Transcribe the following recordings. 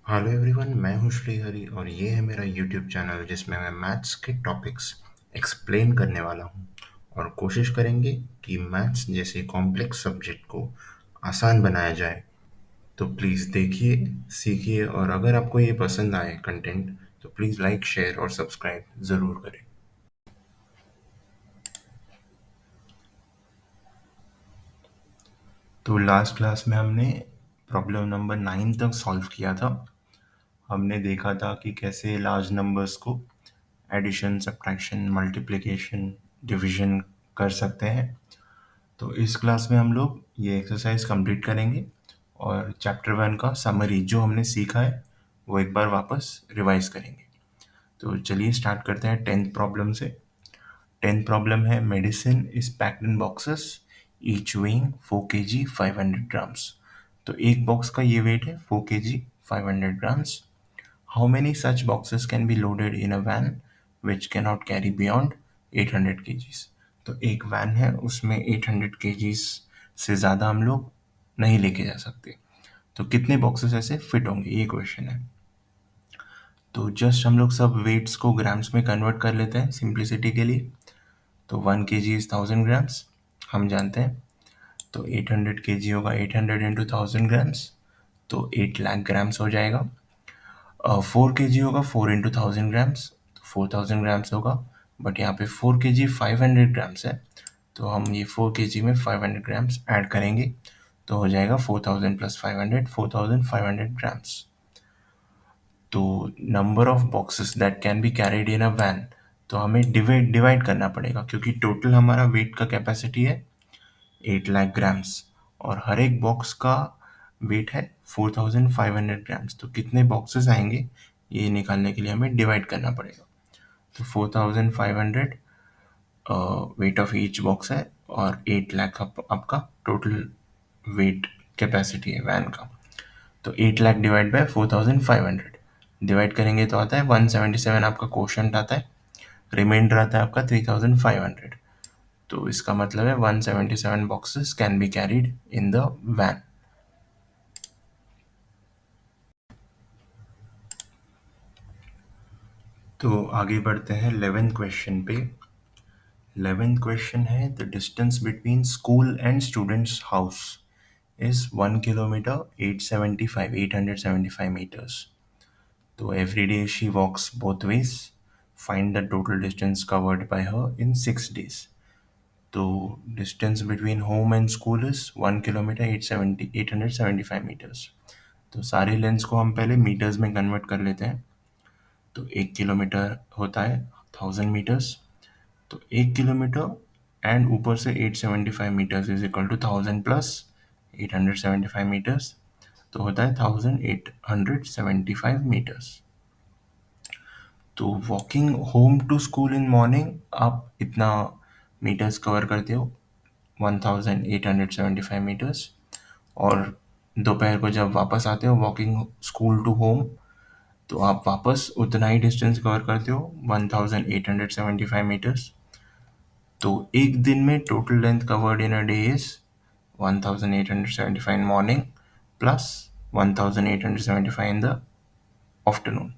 Hello everyone, मैं हूँ श्रीहरि और ये है मेरा यूट्यूब चैनल जिसमें मैं मैथ्स के टॉपिक्स एक्सप्लेन करने वाला हूँ और कोशिश करेंगे कि मैथ्स जैसे कॉम्प्लेक्स सब्जेक्ट को आसान बनाया जाए। तो प्लीज़ देखिए, सीखिए और अगर आपको ये पसंद आए कंटेंट तो प्लीज़ लाइक, शेयर और सब्सक्राइब ज़रूर करें। तो लास्ट क्लास में हमने प्रॉब्लम नंबर 9 तक सॉल्व किया था। हमने देखा था कि कैसे लार्ज नंबर्स को एडिशन, सब्ट्रैक्शन, मल्टीप्लिकेशन, डिवीजन कर सकते हैं। तो इस क्लास में हम लोग ये एक्सरसाइज कंप्लीट करेंगे और चैप्टर 1 का समरी जो हमने सीखा है वो एक बार वापस रिवाइज करेंगे। तो चलिए स्टार्ट करते हैं 10th प्रॉब्लम से। 10th प्रॉब्लम है medicine is packed in boxes each weighing 4 kg 500 grams. तो एक बॉक्स का ये वेट है 4 kg 500 grams. How many such boxes can be loaded in a van which cannot carry beyond 800 kgs। तो एक van है, उसमें 800 kgs से ज़्यादा हम लोग नहीं लेके जा सकते। तो कितने बॉक्सेस ऐसे फिट होंगे, ये क्वेश्चन है। तो जस्ट हम लोग सब वेट्स को ग्राम्स में कन्वर्ट कर लेते हैं सिंप्लिसिटी के लिए। तो 1 kg इज 1000 ग्राम्स, हम जानते हैं। तो 800 kg होगा 800 इंटू 1000 ग्राम्स, तो 8 लाख ग्राम्स हो जाएगा। 4 kg होगा 4 इंटू 1000 ग्राम्स, तो 4000 ग्राम्स होगा। बट यहाँ पे 4 kg 500 ग्राम्स है, तो हम ये 4 kg में 500 ग्राम्स ऐड करेंगे तो हो जाएगा 4000 प्लस 500, 4500 ग्राम्स। तो number of boxes that can be carried in a van, तो हमें डिवाइड करना पड़ेगा क्योंकि टोटल हमारा वेट का कैपेसिटी है 8 लाख ग्राम्स और हर एक बॉक्स का वेट है 4500 ग्राम्स। तो कितने बॉक्सेस आएंगे ये निकालने के लिए हमें डिवाइड करना पड़ेगा। तो 4500 वेट ऑफ ईच बॉक्स है और 8 लाख आपका टोटल वेट कैपेसिटी है वैन का। तो 8 लाख डिवाइड बाय 4500 डिवाइड करेंगे तो आता है 177, आपका क्वोशंट आता है। रिमाइंडर आता है आपका 3500। तो इसका मतलब है 177 boxes can be carried in the van. तो आगे बढ़ते हैं 11th क्वेश्चन पे। 11th क्वेश्चन है the distance between school and students house is 1 kilometre 875 meters. तो every day she walks both ways. Find the total distance covered by her in 6 days. तो distance between home and school is 1 kilometre 875 metres. तो सारे lens को हम पहले metres में convert कर लेते हैं। तो 1 किलोमीटर होता है 1000 मीटर्स। तो 1 किलोमीटर एंड ऊपर से 875 metres is equal to 1000 plus 875 metres, तो होता है 1875 मीटर्स। तो walking home to school in morning आप इतना मीटर्स कवर करते हो 1875 मीटर्स। और दोपहर को जब वापस आते हो वॉकिंग स्कूल टू होम, तो आप वापस उतना ही डिस्टेंस कवर करते हो 1875 मीटर्स। तो एक दिन में total length covered in a day is 1875 in morning plus 1875 in the afternoon.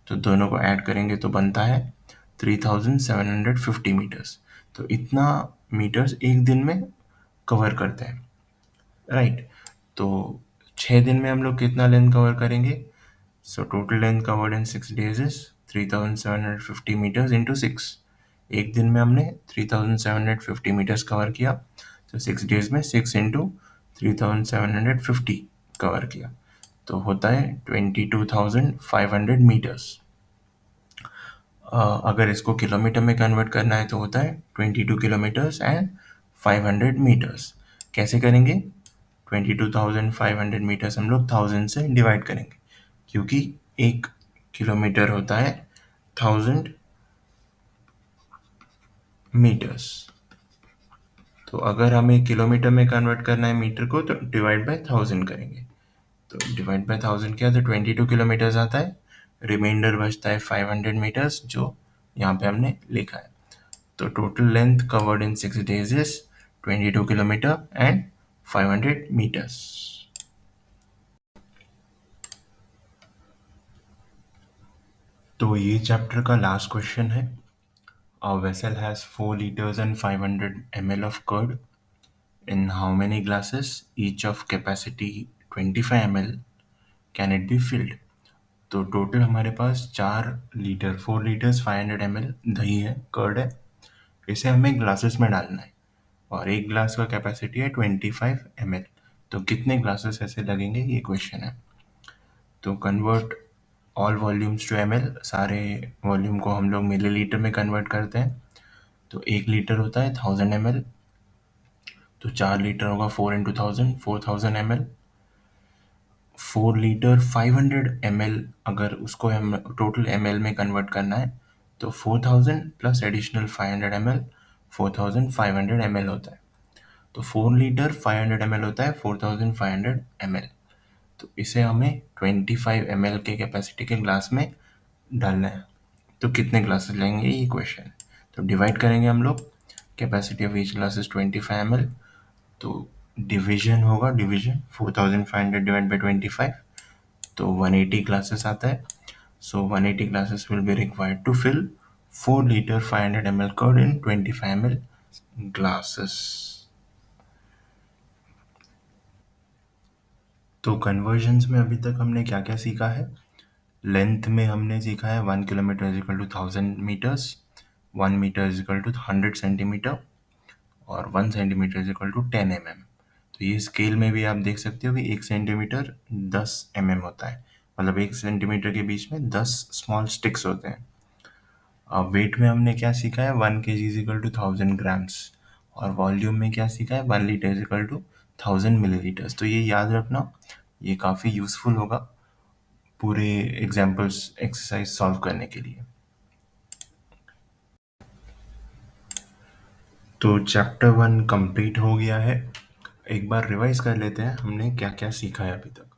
तो दोनों को ऐड करेंगे तो बनता है 3750 मीटर्स। तो इतना मीटर्स एक दिन में कवर करते हैं, राइट। तो 6 दिन में हम लोग कितना लेंथ कवर करेंगे? So total length covered in 6 days is 3750 metres into 6। एक दिन में हमने 3750 मीटर्स कवर किया, तो 6 days में 6 इंटू 3750 कवर किया, तो होता है 22,500 मीटर्स। अगर इसको किलोमीटर में कन्वर्ट करना है तो होता है 22 किलोमीटर्स एंड 500 मीटर्स। कैसे करेंगे? 22,500 मीटर्स हम लोग 1000 से डिवाइड करेंगे क्योंकि 1 किलोमीटर होता है 1000 मीटर्स। तो अगर हमें किलोमीटर में कन्वर्ट करना है मीटर को तो डिवाइड बाय 1000 करेंगे। तो डिवाइड बाय 1000 किया तो 22 किलोमीटर्स आता है। रिमाइंडर बचता है 500 मीटर्स जो यहाँ पे हमने लिखा है। तो total length covered in 6 days is 22 kilometer and 500 meters. तो ये चैप्टर का लास्ट क्वेश्चन है। A vessel has 4 liters and 500 ml of curd. In how many glasses, each of capacity 25 ml, can it be filled? तो total हमारे पास 4 litre 4 litres 500 ml दही है, curd है। इसे हमें ग्लासेस में डालना है और एक ग्लास का कैपेसिटी है 25 ml। तो कितने ग्लासेस ऐसे लगेंगे, ये क्वेश्चन है। तो convert all volumes to ml, सारे वॉल्यूम को हम लोग मिलीलीटर में कन्वर्ट करते हैं। तो 1 लीटर होता है 1000 ml, तो 4 लीटर होगा 4 × 1000, 4000 ml। 4 लीटर 500 ml, अगर उसको हम टोटल ml में कन्वर्ट करना है तो 4000 प्लस एडिशनल 500 ml 4500 ml होता है। तो 4 लीटर 500 ml होता है 4500 ml। तो इसे हमें 25 ml के कैपेसिटी के ग्लास में डालना है। तो कितने ग्लासेस लेंगे, ये क्वेश्चन है। तो डिवाइड करेंगे हम लोग, capacity of each glass is 25 ml। तो डिवीजन होगा, डिवीजन 4500 डिवाइड बाई 25, तो 180 ग्लासेस आता है। So 180 glasses will be required to fill 4 litre 500 ml curd in 25 ml glasses. तो कन्वर्जन्स में अभी तक हमने क्या क्या सीखा है। लेंथ में हमने सीखा है 1 kilometre is equal to 1000 metres, 1 metre is equal to 100 centimetre और 1 centimetre is equal to 10 mm। तो ये स्केल में भी आप देख सकते हो कि 1 सेंटीमीटर 10 mm होता है, मतलब 1 सेंटीमीटर के बीच में 10 स्मॉल स्टिक्स होते हैं। अब वेट में हमने क्या सीखा है, 1 kg is equal to 1000 grams, और वॉल्यूम में क्या सीखा है, 1 litre is equal to 1000 millilitres. तो ये याद रखना, ये काफ़ी यूज़फुल होगा पूरे एग्जाम्पल्स एक्सरसाइज सॉल्व करने के लिए। तो चैप्टर 1 कंप्लीट हो गया है। एक बार रिवाइज कर लेते हैं हमने क्या क्या सीखा है अभी तक।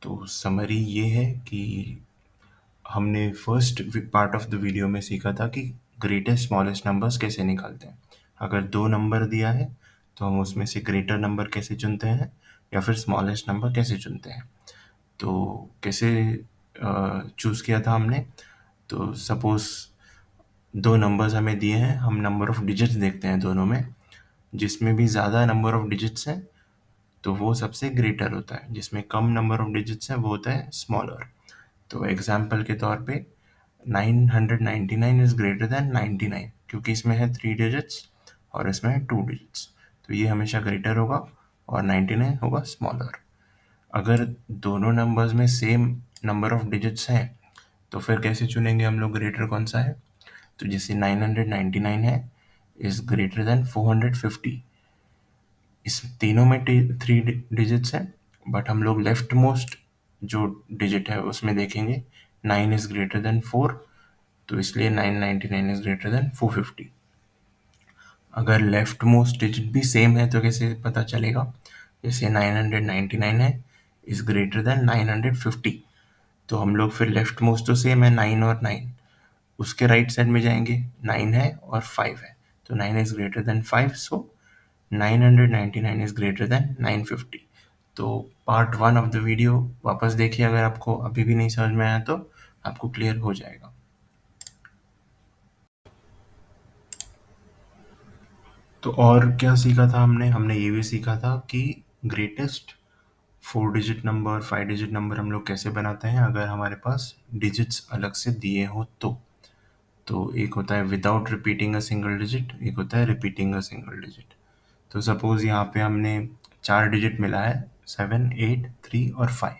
तो समरी ये है कि हमने first part of the video में सीखा था कि ग्रेटेस्ट स्मॉलेस्ट नंबर्स कैसे निकालते हैं। अगर 2 नंबर दिया है तो हम उसमें से ग्रेटर नंबर कैसे चुनते हैं या फिर स्मॉलेस्ट नंबर कैसे चुनते हैं। तो कैसे चूज़ किया था हमने। तो सपोज़ 2 नंबर्स हमें दिए हैं, हम नंबर ऑफ़ डिजिट्स देखते हैं दोनों में। जिसमें भी ज़्यादा नंबर ऑफ़ डिजिट्स हैं तो वो सबसे ग्रेटर होता है, जिसमें कम नंबर ऑफ़ डिजिट्स हैं वो होता है स्मॉलर। तो एग्जाम्पल के तौर पे 999 इज़ ग्रेटर दैन 99, क्योंकि इसमें है 3 डिजिट्स और इसमें है 2 डिजिट्स, तो ये हमेशा ग्रेटर होगा और 99 होगा स्मॉलर। अगर दोनों नंबर्स में सेम नंबर ऑफ़ डिजिट्स हैं तो फिर कैसे चुनेंगे हम लोग ग्रेटर कौन सा है। तो जैसे 999 है इज़ ग्रेटर दैन 450। इस तीनों में 3 डिजिट्स हैं, बट हम लोग लेफ्ट मोस्ट जो डिजिट है उसमें देखेंगे 9 इज़ ग्रेटर दैन 4, तो इसलिए 999 इज़ ग्रेटर दैन 450। अगर लेफ्ट मोस्ट डिजिट भी सेम है तो कैसे पता चलेगा। जैसे 999 है इज़ ग्रेटर दैन 950, तो हम लोग फिर लेफ्ट मोस्ट तो सेम है 9 और 9, उसके राइट साइड में जाएंगे, 9 है और 5 है, तो 9 is greater than 5, so 999 is greater than 950। तो पार्ट 1 ऑफ द वीडियो वापस देखिए, अगर आपको अभी भी नहीं समझ में आया तो आपको क्लियर हो जाएगा। तो और क्या सीखा था हमने ये भी सीखा था कि greatest 4 digit number 5 digit number हम लोग कैसे बनाते हैं अगर हमारे पास डिजिट्स अलग से दिए हो तो एक होता है without repeating a single digit, एक होता है रिपीटिंग अ सिंगल डिजिट। तो सपोज़ यहाँ पे हमने 4 डिजिट मिला है, 7 8 3 और 5।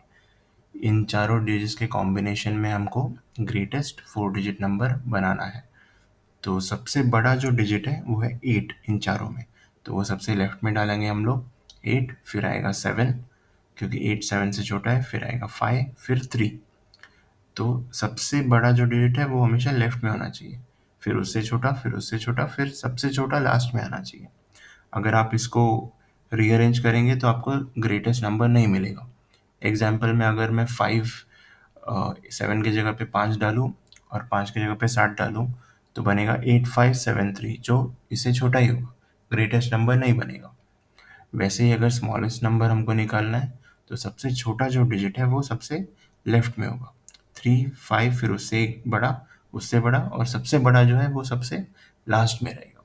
इन चारों डिजिट्स के कॉम्बिनेशन में हमको ग्रेटेस्ट 4 डिजिट नंबर बनाना है। तो सबसे बड़ा जो डिजिट है वो है 8 इन चारों में, तो वो सबसे लेफ्ट में डालेंगे हम लोग 8, फिर आएगा 7 क्योंकि 8 7 से छोटा है, फिर आएगा 5, फिर 3। तो सबसे बड़ा जो डिजिट है वो हमेशा लेफ्ट में होना चाहिए, फिर उससे छोटा, फिर उससे छोटा, फिर सबसे छोटा लास्ट में आना चाहिए। अगर आप इसको रीअरेंज करेंगे तो आपको ग्रेटेस्ट नंबर नहीं मिलेगा। एग्जाम्पल में अगर मैं 7 की जगह पे 5 डालूँ और 5 की जगह पे 7 डालूँ तो बनेगा 8573, जो इससे छोटा ही होगा, ग्रेटेस्ट नंबर नहीं बनेगा। वैसे ही अगर स्मॉलेस्ट नंबर हमको निकालना है तो सबसे छोटा जो डिजिट है वो सबसे लेफ्ट में होगा, 3, 5, फिर उससे एक बड़ा, उससे बड़ा, और सबसे बड़ा जो है वो सबसे लास्ट में रहेगा।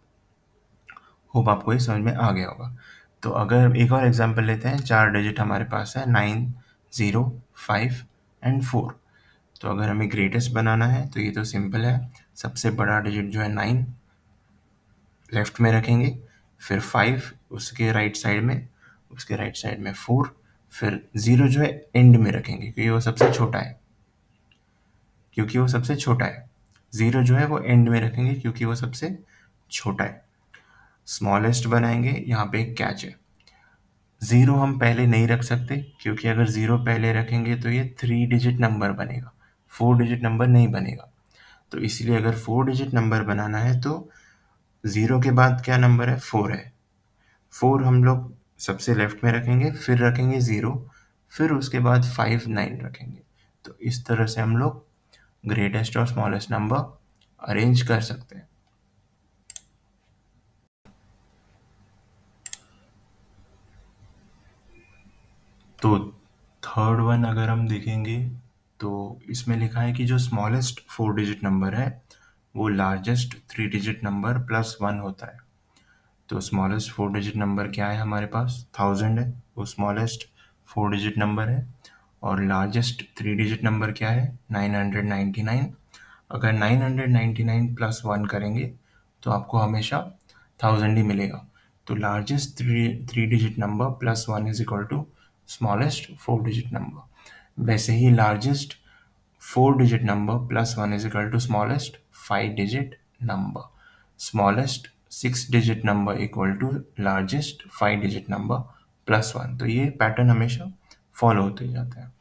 होप आपको ये समझ में आ गया होगा। तो अगर एक और एग्जांपल लेते हैं, 4 डिजिट हमारे पास है 9, 0, 5 एंड 4। तो अगर हमें ग्रेटेस्ट बनाना है तो ये तो सिंपल है, सबसे बड़ा डिजिट जो है 9 लेफ्ट में रखेंगे, फिर 5 उसके राइट साइड में, उसके राइट साइड में 4, फिर 0 जो है एंड में रखेंगे क्योंकि वो सबसे छोटा है, क्योंकि वो सबसे छोटा है। 0 जो है वो एंड में रखेंगे क्योंकि वो सबसे छोटा है। स्मॉलेस्ट बनाएंगे, यहाँ पे एक कैच है, 0 हम पहले नहीं रख सकते क्योंकि अगर 0 पहले रखेंगे तो ये 3 डिजिट नंबर बनेगा, 4 डिजिट नंबर नहीं बनेगा। तो इसलिए अगर 4 डिजिट नंबर बनाना है तो 0 के बाद क्या नंबर है, 4 है। 4 हम लोग सबसे लेफ्ट में रखेंगे, फिर रखेंगे 0, फिर उसके बाद 5, 9 रखेंगे। तो इस तरह से हम लोग ग्रेटेस्ट और स्मॉलेस्ट नंबर अरेंज कर सकते हैं। तो थर्ड वन अगर हम देखेंगे तो इसमें लिखा है कि जो स्मॉलेस्ट 4 डिजिट नंबर है वो लार्जेस्ट 3 डिजिट नंबर प्लस 1 होता है। तो स्मॉलेस्ट 4 डिजिट नंबर क्या है हमारे पास, 1000 है, वो स्मॉलेस्ट 4 डिजिट नंबर है। और लार्जेस्ट 3 डिजिट नंबर क्या है, 999। अगर 999 प्लस 1 करेंगे तो आपको हमेशा 1000 ही मिलेगा। तो largest three digit number plus 1 is equal to smallest 4 digit number. वैसे ही largest 4 digit number plus 1 is equal to smallest 5 digit number. Smallest 6 digit number equal to largest 5 digit number plus 1। तो ये पैटर्न हमेशा follow होते जाता है।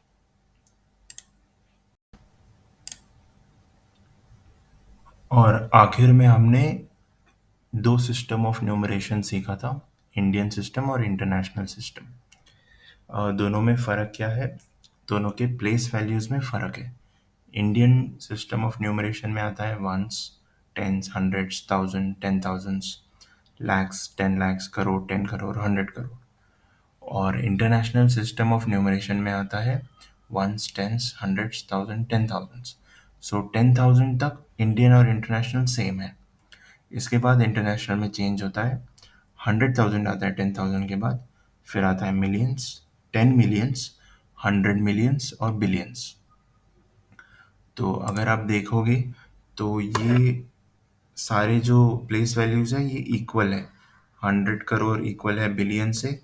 और आखिर में हमने दो सिस्टम ऑफ न्यूमरेशन सीखा था, इंडियन सिस्टम और इंटरनेशनल सिस्टम। दोनों में फ़र्क क्या है, दोनों के प्लेस वैल्यूज़ में फ़र्क है। इंडियन सिस्टम ऑफ न्यूमरेशन में आता है ones, tens, hundreds, thousand, 10,000, lakhs, 10 lakhs, crore, 10 crore, 100 crore. और इंटरनेशनल सिस्टम ऑफ न्यूमरेशन में आता है ones, tens, hundreds, thousand, 10,000। So 10,000 तक इंडियन और इंटरनेशनल सेम है। इसके बाद इंटरनेशनल में चेंज होता है, 100,000 आता है 10,000 के बाद, फिर आता है मिलियंस, 10 मिलियंस, 100 मिलियंस और बिलियंस। तो अगर आप देखोगे तो ये सारे जो प्लेस वैल्यूज़ है ये इक्वल है। 100 करोड़ इक्वल है बिलियन से,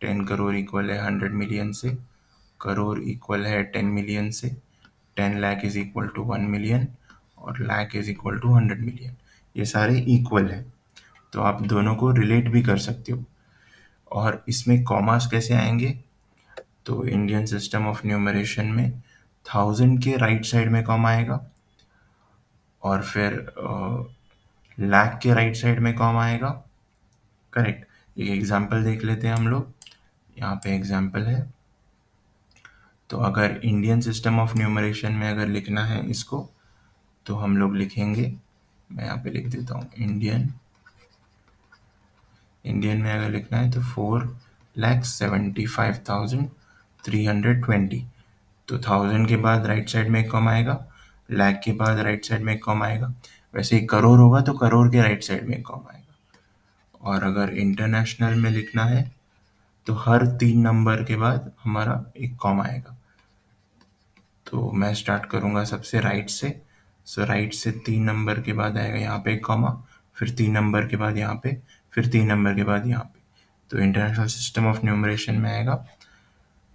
10 करोड़ इक्वल है 100 मिलियन से, करोड़ इक्वल है 10 मिलियन से, 10 lakh is equal to 1 million, और lakh is equal to 100 million. ये सारे इक्वल है, तो आप दोनों को रिलेट भी कर सकते हो। और इसमें कॉमास कैसे आएंगे, तो इंडियन सिस्टम ऑफ न्यूमरेशन में 1000 के राइट साइड में कॉमा आएगा, और फिर लाख के राइट साइड में कॉमा आएगा। करेक्ट। एक एग्जांपल देख लेते हैं हम लोग, यहाँ पे एग्जांपल है। तो अगर इंडियन सिस्टम ऑफ न्यूमरेशन में अगर लिखना है इसको, तो हम लोग लिखेंगे, मैं यहाँ पे लिख देता हूँ इंडियन में अगर लिखना है तो 4,75,320। तो 1000 के बाद राइट साइड में एक कॉमा आएगा, लाख के बाद राइट साइड में एक कॉमा आएगा। वैसे ही करोड़ होगा तो करोड़ के राइट साइड में एक कॉमा आएगा। और अगर इंटरनेशनल में लिखना है तो हर 3 नंबर के बाद हमारा एक कॉमा आएगा। तो मैं स्टार्ट करूँगा सबसे राइट से। सो राइट से 3 नंबर के बाद आएगा यहाँ पे एक कॉमा, फिर 3 नंबर के बाद यहाँ पे, फिर 3 नंबर के बाद यहाँ पे। तो इंटरनेशनल सिस्टम ऑफ न्यूमरेशन में आएगा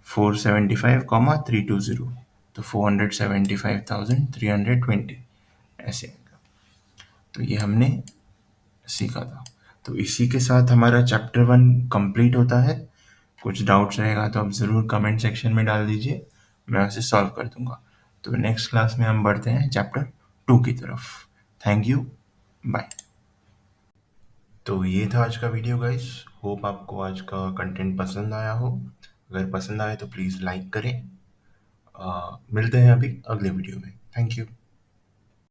475,320। तो 475,320 ऐसे आएगा। तो ये हमने सीखा था। तो इसी के साथ हमारा चैप्टर 1 कंप्लीट होता है। कुछ डाउट्स रहेगा तो आप ज़रूर कमेंट सेक्शन में डाल दीजिए, मैं उसे सॉल्व कर दूंगा। तो नेक्स्ट क्लास में हम बढ़ते हैं चैप्टर 2 की तरफ। Thank you, bye. तो ये था आज का वीडियो गाइस, होप आपको आज का कंटेंट पसंद आया हो। अगर पसंद आए तो प्लीज़ लाइक करें। मिलते हैं अभी अगले वीडियो में। Thank you.